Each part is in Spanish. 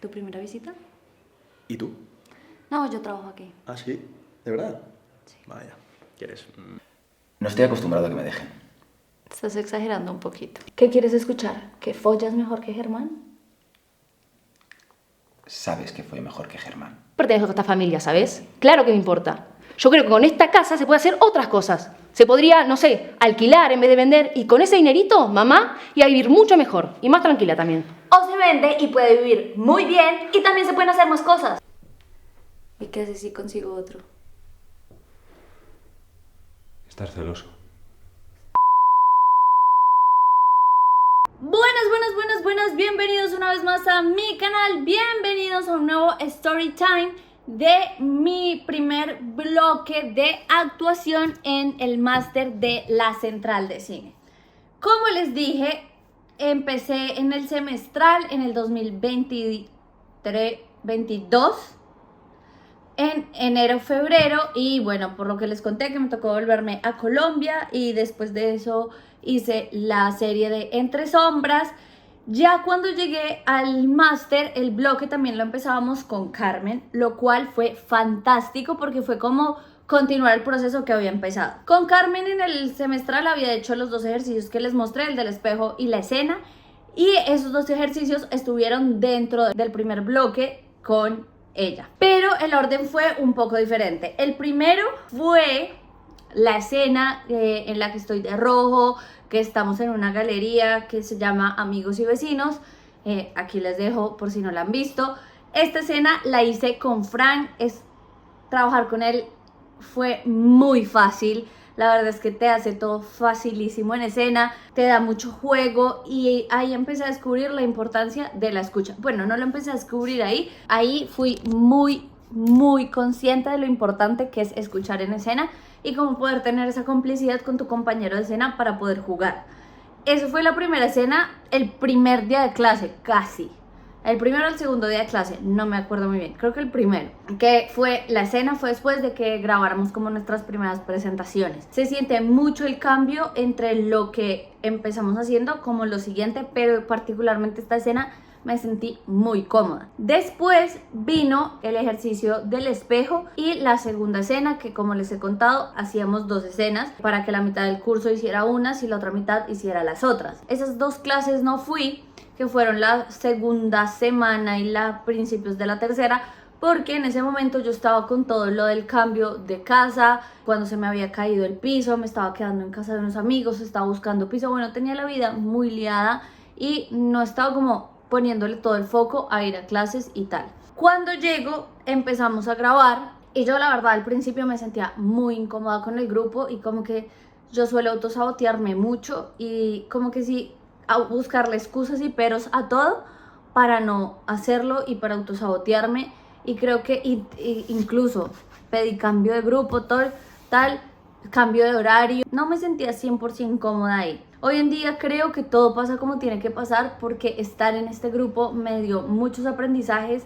¿Tu primera visita? ¿Y tú? No, yo trabajo aquí. ¿Ah, sí? ¿De verdad? Sí. Vaya, ¿quieres? No estoy acostumbrado a que me dejen. Estás exagerando un poquito. ¿Qué quieres escuchar? ¿Que follas mejor que Germán? Sabes que fue mejor que Germán. Pertenezco a esta familia, ¿sabes? Claro que me importa. Yo creo que con esta casa se puede hacer otras cosas. Se podría, no sé, alquilar en vez de vender y con ese dinerito, mamá, iba a vivir mucho mejor y más tranquila también. O se vende y puede vivir muy bien y también se pueden hacer más cosas. ¿Y qué haces si consigo otro? Estás celoso. Buenas, bienvenidos una vez más a mi canal, bienvenidos a un nuevo Story Time de mi primer bloque de actuación en el máster de la Central de Cine. Como les dije, empecé en el semestral en el 2022 en enero, febrero, y bueno, por lo que les conté que me tocó volverme a Colombia y después de eso hice la serie de Entre Sombras. Ya cuando llegué al máster, el bloque también lo empezábamos con Carmen, lo cual fue fantástico porque fue como continuar el proceso que había empezado. Con Carmen en el semestral había hecho los dos ejercicios que les mostré, el del espejo y la escena, y esos dos ejercicios estuvieron dentro del primer bloque con ella. Pero el orden fue un poco diferente. El primero fue la escena en la que estoy de rojo, que estamos en una galería que se llama Amigos y Vecinos. Aquí les dejo por si no la han visto. Esta escena la hice con Fran. Trabajar con él fue muy fácil. La verdad es que te hace todo facilísimo en escena, te da mucho juego y ahí empecé a descubrir la importancia de la escucha. Bueno, no lo empecé a descubrir ahí fui muy consciente de lo importante que es escuchar en escena y cómo poder tener esa complicidad con tu compañero de escena para poder jugar. Eso fue la primera escena, el primer día de clase, casi. El primero o el segundo día de clase, no me acuerdo muy bien, creo que el primero. La escena fue después de que grabáramos como nuestras primeras presentaciones. Se siente mucho el cambio entre lo que empezamos haciendo como lo siguiente, pero particularmente esta escena me sentí muy cómoda. Después vino el ejercicio del espejo y la segunda escena, que como les he contado, hacíamos dos escenas para que la mitad del curso hiciera unas y la otra mitad hiciera las otras. Esas dos clases no fui, que fueron la segunda semana y la principios de la tercera, porque en ese momento yo estaba con todo lo del cambio de casa, cuando se me había caído el piso, me estaba quedando en casa de unos amigos, estaba buscando piso, bueno, tenía la vida muy liada y no estaba como poniéndole todo el foco a ir a clases y tal. Cuando llego empezamos a grabar y yo la verdad al principio me sentía muy incómoda con el grupo y como que yo suelo autosabotearme mucho y como que sí a buscarle excusas y peros a todo para no hacerlo y para autosabotearme, y creo que incluso pedí cambio de grupo, tal, cambio de horario, no me sentía 100% cómoda ahí. Hoy en día creo que todo pasa como tiene que pasar porque estar en este grupo me dio muchos aprendizajes,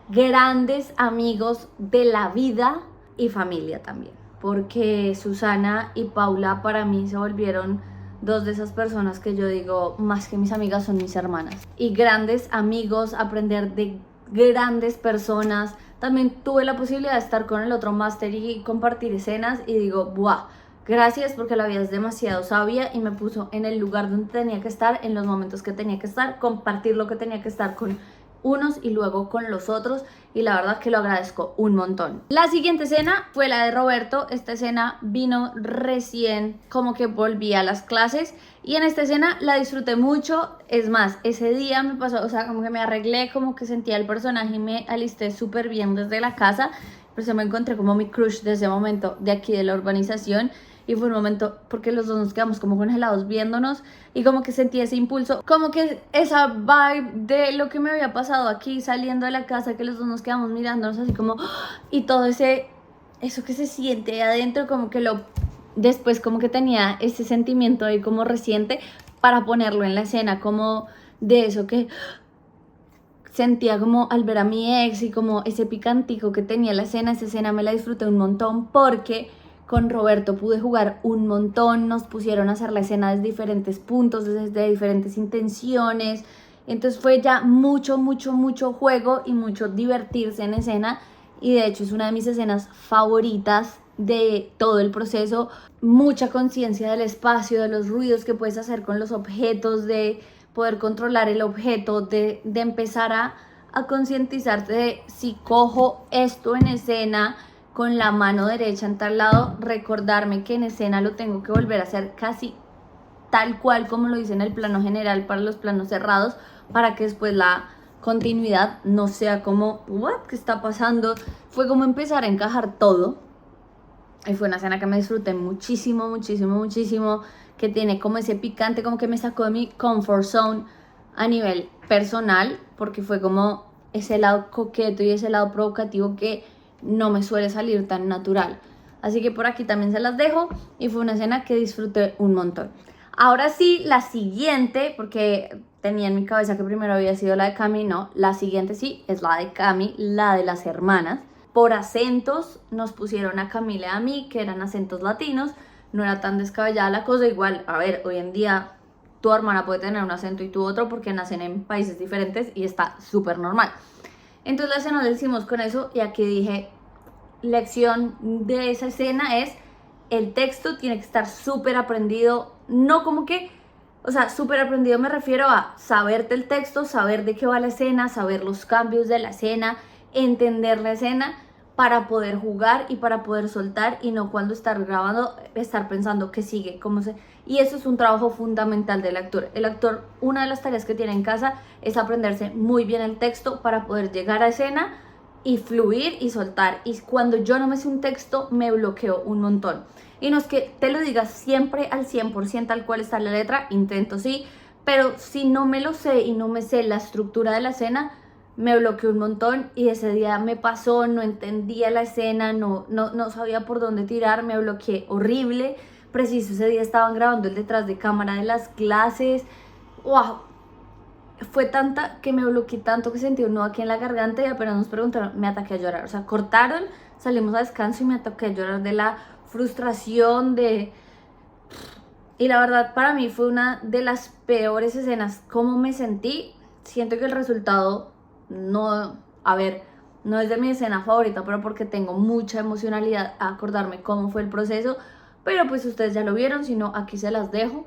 grandes amigos de la vida y familia también, porque Susana y Paula para mí se volvieron dos de esas personas que yo digo, más que mis amigas, son mis hermanas. Y grandes amigos, aprender de grandes personas. También tuve la posibilidad de estar con el otro máster y compartir escenas y digo, ¡buah! Gracias, porque la vida es demasiado sabia y me puso en el lugar donde tenía que estar, en los momentos que tenía que estar, compartir lo que tenía que estar con unos y luego con los otros, y la verdad que lo agradezco un montón. La siguiente escena fue la de Roberto. Esta escena vino recién, como que volví a las clases, y en esta escena la disfruté mucho. Es más, ese día me pasó, o sea, como que me arreglé, como que sentía el personaje y me alisté súper bien desde la casa, pero se me encontré como mi crush de ese momento de aquí de la urbanización. Y fue un momento porque los dos nos quedamos como congelados viéndonos y como que sentí ese impulso, como que esa vibe de lo que me había pasado aquí saliendo de la casa, que los dos nos quedamos mirándonos así como y todo eso que se siente adentro, como que después como que tenía ese sentimiento ahí como reciente para ponerlo en la escena, como de eso que sentía como al ver a mi ex y como ese picantico que tenía la escena. Esa escena me la disfruté un montón porque con Roberto pude jugar un montón, nos pusieron a hacer la escena desde diferentes puntos, desde diferentes intenciones, Entonces fue ya mucho, mucho, mucho juego y mucho divertirse en escena. Y de hecho es una de mis escenas favoritas de todo el proceso. Mucha conciencia del espacio, de los ruidos que puedes hacer con los objetos, de poder controlar el objeto, de empezar a concientizarte de si cojo esto en escena con la mano derecha en tal lado, recordarme que en escena lo tengo que volver a hacer casi tal cual como lo hice en el plano general para los planos cerrados, para que después la continuidad no sea como, ¿qué está pasando? Fue como empezar a encajar todo. Y fue una escena que me disfruté muchísimo, muchísimo, muchísimo, que tiene como ese picante, como que me sacó de mi comfort zone a nivel personal, porque fue como ese lado coqueto y ese lado provocativo que no me suele salir tan natural. Así que por aquí también se las dejo y fue una escena que disfruté un montón. Ahora sí, la siguiente, porque tenía en mi cabeza que primero había sido la de Cami, no, la siguiente sí es la de Cami, la de las hermanas. Por acentos nos pusieron a Camila y a mí, que eran acentos latinos, no era tan descabellada la cosa. Igual, a ver, hoy en día tu hermana puede tener un acento y tú otro porque nacen en países diferentes y está súper normal. Entonces la escena la hicimos con eso y aquí dije, lección de esa escena es, el texto tiene que estar súper aprendido, no como que, o sea, súper aprendido me refiero a saberte el texto, saber de qué va la escena, saber los cambios de la escena, entender la escena para poder jugar y para poder soltar y no cuando estar grabando estar pensando qué sigue, cómo se... Y eso es un trabajo fundamental del actor. El actor, una de las tareas que tiene en casa es aprenderse muy bien el texto para poder llegar a escena y fluir y soltar. Y cuando yo no me sé un texto, me bloqueo un montón. Y no es que te lo digas siempre al 100% al cual está la letra, intento sí, pero si no me lo sé y no me sé la estructura de la escena, me bloqueé un montón y ese día me pasó, no entendía la escena, no sabía por dónde tirar, me bloqueé horrible. Preciso ese día estaban grabando el detrás de cámara de las clases. ¡Wow! Fue tanta que me bloqueé tanto que sentí un nudo aquí en la garganta y apenas nos preguntaron, me ataqué a llorar. O sea, cortaron, salimos a descanso y me ataqué a llorar de la frustración, de... Y la verdad para mí fue una de las peores escenas. ¿Cómo me sentí? Siento que el resultado no... A ver, no es de mi escena favorita, pero porque tengo mucha emocionalidad a acordarme cómo fue el proceso. Pero pues ustedes ya lo vieron, si no, aquí se las dejo.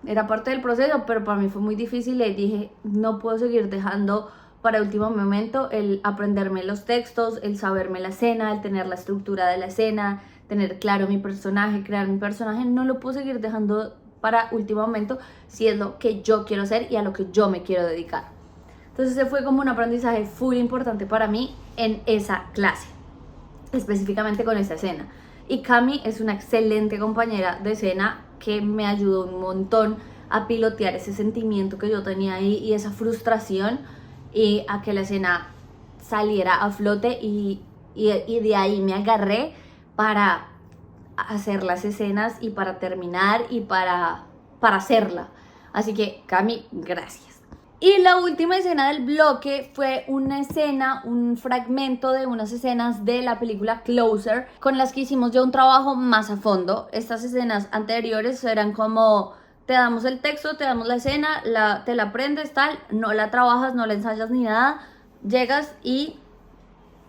Era parte del proceso, pero para mí fue muy difícil y dije, no puedo seguir dejando para último momento el aprenderme los textos, el saberme la escena, el tener la estructura de la escena, tener claro mi personaje, crear mi personaje. No lo puedo seguir dejando para último momento si es lo que yo quiero hacer y a lo que yo me quiero dedicar. Entonces ese fue como un aprendizaje full importante para mí en esa clase, específicamente con esta escena. Y Cami es una excelente compañera de escena que me ayudó un montón a pilotear ese sentimiento que yo tenía ahí y esa frustración y a que la escena saliera a flote y de ahí me agarré para hacer las escenas y para terminar y para hacerla. Así que Cami, gracias. Y la última escena del bloque fue una escena, un fragmento de unas escenas de la película Closer, con las que hicimos ya un trabajo más a fondo. Estas escenas anteriores eran como, te damos el texto, te damos la escena, te la aprendes, tal, no la trabajas, no la ensayas ni nada, llegas y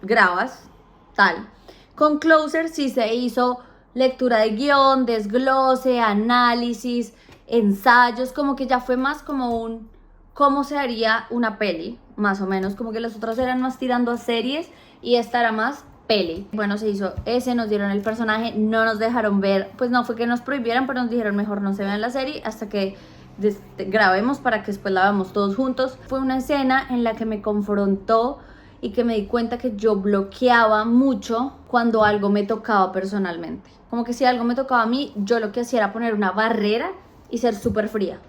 grabas, tal. Con Closer sí se hizo lectura de guión, desglose, análisis, ensayos, como que ya fue más como un... cómo se haría una peli, más o menos, como que los otros eran más tirando a series y esta era más peli. Bueno, se hizo ese, nos dieron el personaje, no nos dejaron ver, pues no fue que nos prohibieran, pero nos dijeron mejor no se vean la serie hasta que grabemos para que después la veamos todos juntos. Fue una escena en la que me confrontó y que me di cuenta que yo bloqueaba mucho cuando algo me tocaba personalmente. Como que si algo me tocaba a mí, yo lo que hacía era poner una barrera y ser súper fría.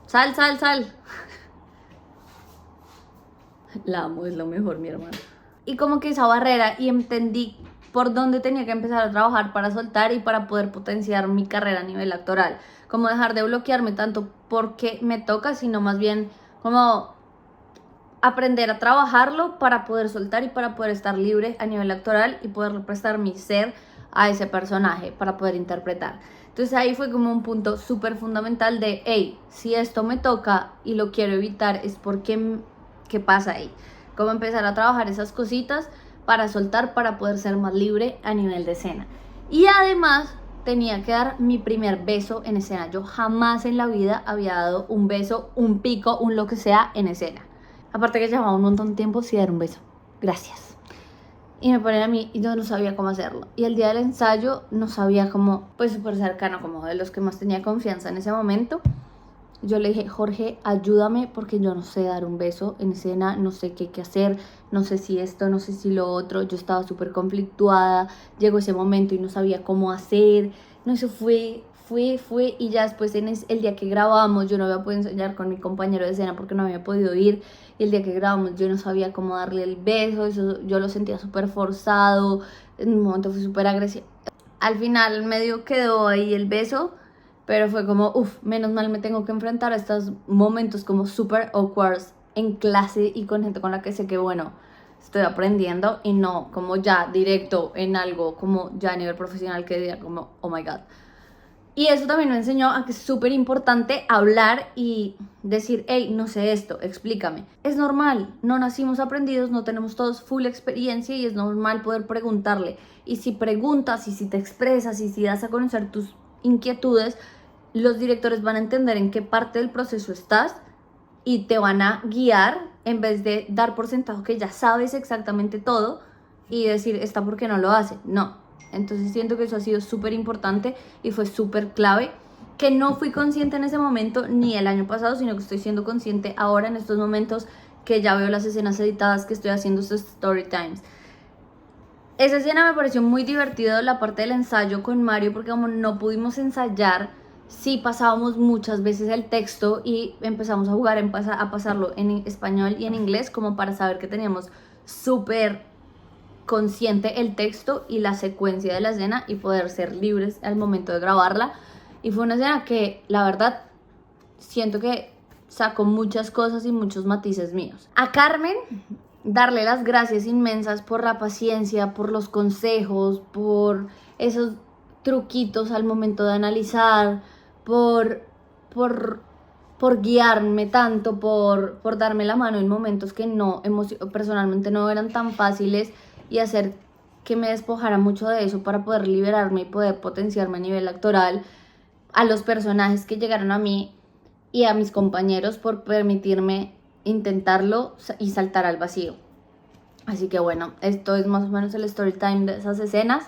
Sal. La amo, es lo mejor, mi hermana. Y como que esa barrera, y entendí por dónde tenía que empezar a trabajar para soltar y para poder potenciar mi carrera a nivel actoral. Como dejar de bloquearme tanto porque me toca, sino más bien como aprender a trabajarlo para poder soltar y para poder estar libre a nivel actoral y poder prestar mi ser a ese personaje para poder interpretar. Entonces ahí fue como un punto súper fundamental de, hey, si esto me toca y lo quiero evitar es porque, ¿qué pasa ahí? Cómo empezar a trabajar esas cositas para soltar, para poder ser más libre a nivel de escena. Y además tenía que dar mi primer beso en escena. Yo jamás en la vida había dado un beso, un pico, un lo que sea en escena. Aparte que llevaba un montón de tiempo sin dar un beso. Gracias. Y me ponen a mí y yo no sabía cómo hacerlo. Y el día del ensayo no sabía cómo, pues súper cercano, como de los que más tenía confianza en ese momento. Yo le dije, Jorge, ayúdame porque yo no sé dar un beso en escena, no sé qué hay que hacer, no sé si esto, no sé si lo otro. Yo estaba súper conflictuada, llegó ese momento y no sabía cómo hacer. No, eso fue y ya después el día que grabamos yo no había podido ensayar con mi compañero de escena porque no había podido ir. Y el día que grabamos yo no sabía cómo darle el beso, eso yo lo sentía súper forzado, en un momento fue súper agresivo. Al final medio quedó ahí el beso. Pero fue como, menos mal me tengo que enfrentar a estos momentos como súper awkward en clase y con gente con la que sé que, bueno, estoy aprendiendo y no como ya directo en algo como ya a nivel profesional que diga como, oh my god. Y eso también me enseñó a que es súper importante hablar y decir, hey, no sé esto, explícame. Es normal, no nacimos aprendidos, no tenemos todos full experiencia y es normal poder preguntarle. Y si preguntas y si te expresas y si das a conocer tus inquietudes, los directores van a entender en qué parte del proceso estás y te van a guiar en vez de dar por sentado que ya sabes exactamente todo y decir, ¿esta por qué no lo hace? No. Entonces siento que eso ha sido súper importante y fue súper clave, que no fui consciente en ese momento ni el año pasado, sino que estoy siendo consciente ahora en estos momentos que ya veo las escenas editadas, que estoy haciendo estos story times. Esa escena me pareció muy divertido, la parte del ensayo con Mario, porque como no pudimos ensayar, sí pasábamos muchas veces el texto y empezamos a jugar, a pasarlo en español y en inglés, como para saber que teníamos súper consciente el texto y la secuencia de la escena y poder ser libres al momento de grabarla. Y fue una escena que, la verdad, siento que sacó muchas cosas y muchos matices míos. A Carmen, darle las gracias inmensas por la paciencia, por los consejos, por esos truquitos al momento de analizar, por guiarme tanto, por darme la mano en momentos que no, personalmente no eran tan fáciles y hacer que me despojara mucho de eso para poder liberarme y poder potenciarme a nivel actoral, a los personajes que llegaron a mí y a mis compañeros por permitirme intentarlo y saltar al vacío. Así que bueno, esto es más o menos el story time de esas escenas.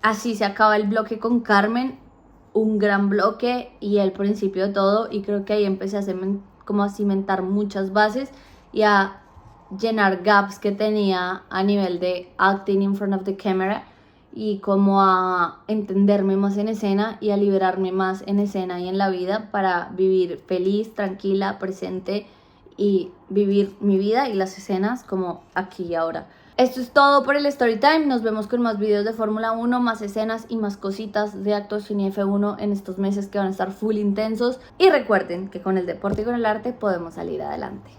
Así se acaba el bloque con Carmen, un gran bloque y el principio de todo, y creo que ahí empecé a cimentar muchas bases y a llenar gaps que tenía a nivel de acting in front of the camera y como a entenderme más en escena y a liberarme más en escena y en la vida para vivir feliz, tranquila, presente y vivir mi vida y las escenas como aquí y ahora. Esto es todo por el Storytime. Nos vemos con más videos de Fórmula 1, más escenas y más cositas de actuación y F1 en estos meses que van a estar full intensos. Y recuerden que con el deporte y con el arte podemos salir adelante.